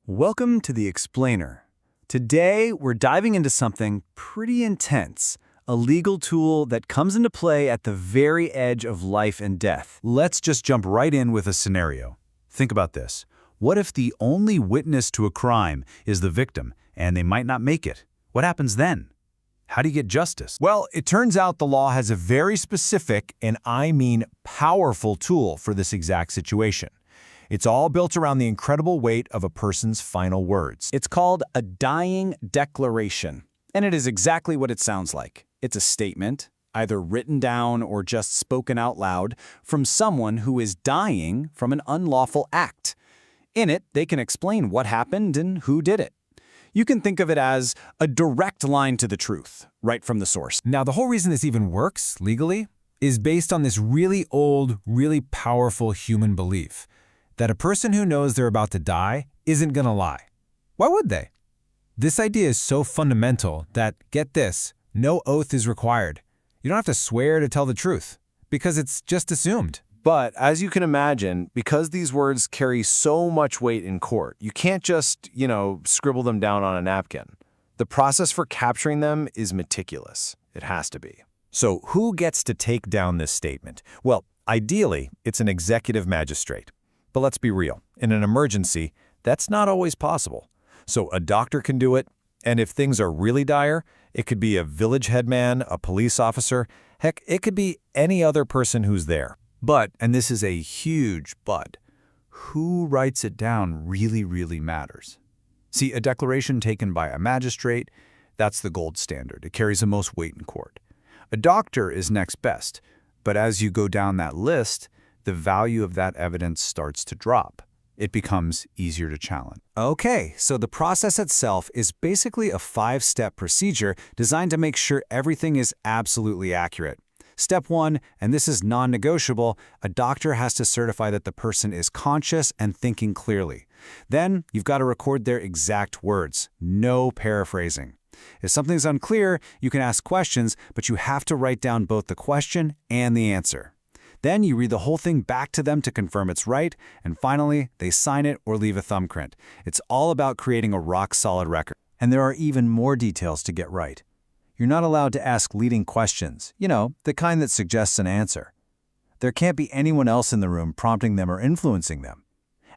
Welcome to The Explainer. Today, we're diving into something pretty intense, a legal tool that comes into play at the very edge of life and death. Let's just jump right in with a scenario. Think about this. What if the only witness to a crime is the victim, and they might not make it? What happens then? How do you get justice? Well, it turns out the law has a very specific, and I mean powerful tool for this exact situation. It's all built around the incredible weight of a person's final words. It's called a dying declaration, and it is exactly what it sounds like. It's a statement, either written down or just spoken out loud, from someone who is dying from an unlawful act. In it, they can explain what happened and who did it. You can think of it as a direct line to the truth, right from the source. Now, the whole reason this even works legally is based on this really old, really powerful human belief that a person who knows they're about to die isn't going to lie. Why would they? This idea is so fundamental that, get this, no oath is required. You don't have to swear to tell the truth, because it's just assumed. But as you can imagine, because these words carry so much weight in court, you can't just, scribble them down on a napkin. The process for capturing them is meticulous. It has to be. So who gets to take down this statement? Well, ideally, it's an executive magistrate. But let's be real. In an emergency, that's not always possible. So a doctor can do it, and if things are really dire, it could be a village headman, a police officer, heck, it could be any other person who's there. But, and this is a huge but, who writes it down really matters. See, a declaration taken by a magistrate, that's the gold standard. It carries the most weight in court. A doctor is next best, but as you go down that list, the value of that evidence starts to drop. It becomes easier to challenge. Okay, so the process itself is basically a 5-step procedure designed to make sure everything is absolutely accurate. Step 1, and this is non-negotiable, a doctor has to certify that the person is conscious and thinking clearly. Then, you've got to record their exact words, no paraphrasing. If something's unclear, you can ask questions, but you have to write down both the question and the answer. Then you read the whole thing back to them to confirm it's right, and finally, they sign it or leave a thumbprint. It's all about creating a rock-solid record. And there are even more details to get right. You're not allowed to ask leading questions, the kind that suggests an answer. There can't be anyone else in the room prompting them or influencing them.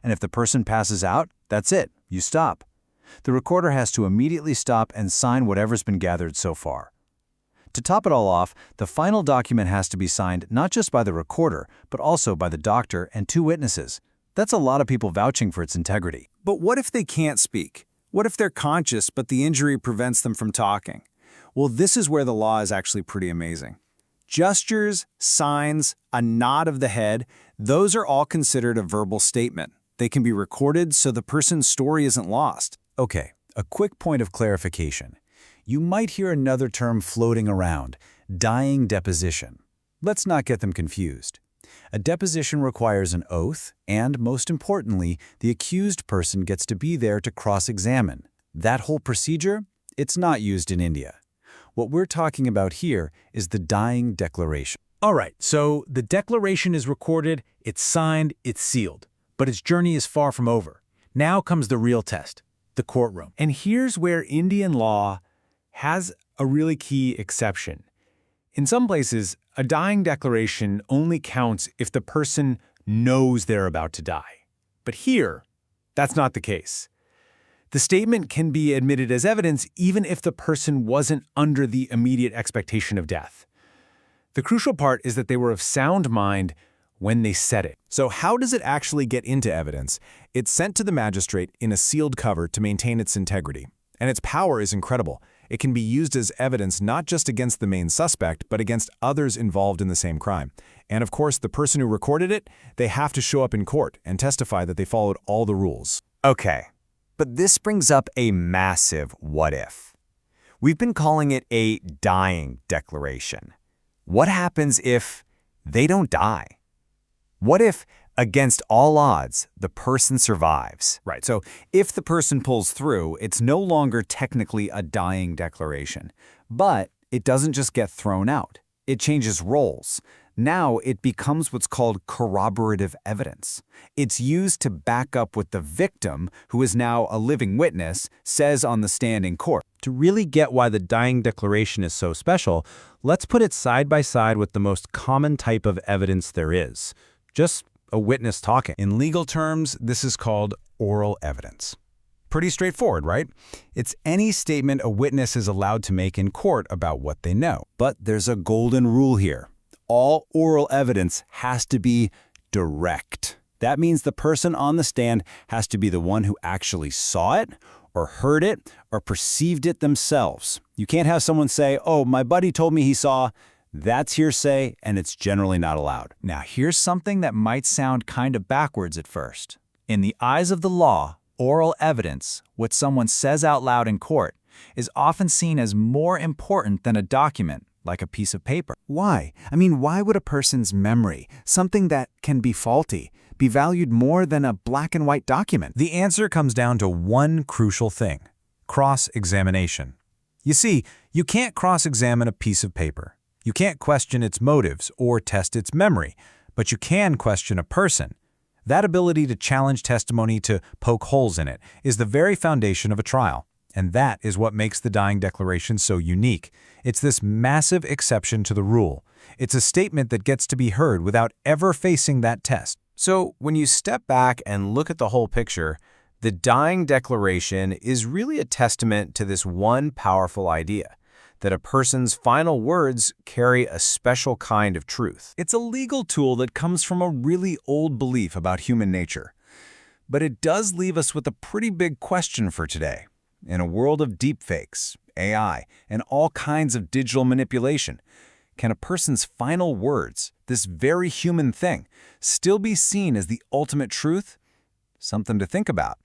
And if the person passes out, that's it. You stop. The recorder has to immediately stop and sign whatever's been gathered so far. To top it all off, the final document has to be signed not just by the recorder, but also by the doctor and 2 witnesses. That's a lot of people vouching for its integrity. But what if they can't speak? What if they're conscious, but the injury prevents them from talking? Well, this is where the law is actually pretty amazing. Gestures, signs, a nod of the head, those are all considered a verbal statement. They can be recorded so the person's story isn't lost. Okay, a quick point of clarification. You might hear another term floating around, dying deposition. Let's not get them confused. A deposition requires an oath, and most importantly, the accused person gets to be there to cross-examine. That whole procedure, it's not used in India. What we're talking about here is the dying declaration. All right, so the declaration is recorded, it's signed, it's sealed. But its journey is far from over. Now comes the real test, the courtroom. And here's where Indian law has a really key exception. In some places, a dying declaration only counts if the person knows they're about to die. But here, that's not the case. The statement can be admitted as evidence even if the person wasn't under the immediate expectation of death. The crucial part is that they were of sound mind when they said it. So how does it actually get into evidence? It's sent to the magistrate in a sealed cover to maintain its integrity. And its power is incredible. It can be used as evidence not just against the main suspect, but against others involved in the same crime. And of course, the person who recorded it, they have to show up in court and testify that they followed all the rules. Okay, but this brings up a massive what if. We've been calling it a dying declaration. What happens if they don't die? What if, against all odds, the person survives? Right, so if the person pulls through, it's no longer technically a dying declaration. But it doesn't just get thrown out. It changes roles. Now it becomes what's called corroborative evidence. It's used to back up what the victim, who is now a living witness, says on the stand in court. To really get why the dying declaration is so special, let's put it side by side with the most common type of evidence there is. Just a witness talking. In legal terms, this is called oral evidence. Pretty straightforward, right? It's any statement a witness is allowed to make in court about what they know. But there's a golden rule here. All oral evidence has to be direct. That means the person on the stand has to be the one who actually saw it, or heard it, or perceived it themselves. You can't have someone say, "Oh, my buddy told me he saw." That's hearsay, and it's generally not allowed. Now, here's something that might sound kind of backwards at first. In the eyes of the law, oral evidence, what someone says out loud in court, is often seen as more important than a document, like a piece of paper. Why? I mean, why would a person's memory, something that can be faulty, be valued more than a black and white document? The answer comes down to one crucial thing: cross-examination. You see, you can't cross-examine a piece of paper. You can't question its motives or test its memory, but you can question a person. That ability to challenge testimony, to poke holes in it, is the very foundation of a trial. And that is what makes the dying declaration so unique. It's this massive exception to the rule. It's a statement that gets to be heard without ever facing that test. So when you step back and look at the whole picture, the dying declaration is really a testament to this one powerful idea, that a person's final words carry a special kind of truth. It's a legal tool that comes from a really old belief about human nature. But it does leave us with a pretty big question for today. In a world of deepfakes, AI, and all kinds of digital manipulation, can a person's final words, this very human thing, still be seen as the ultimate truth? Something to think about.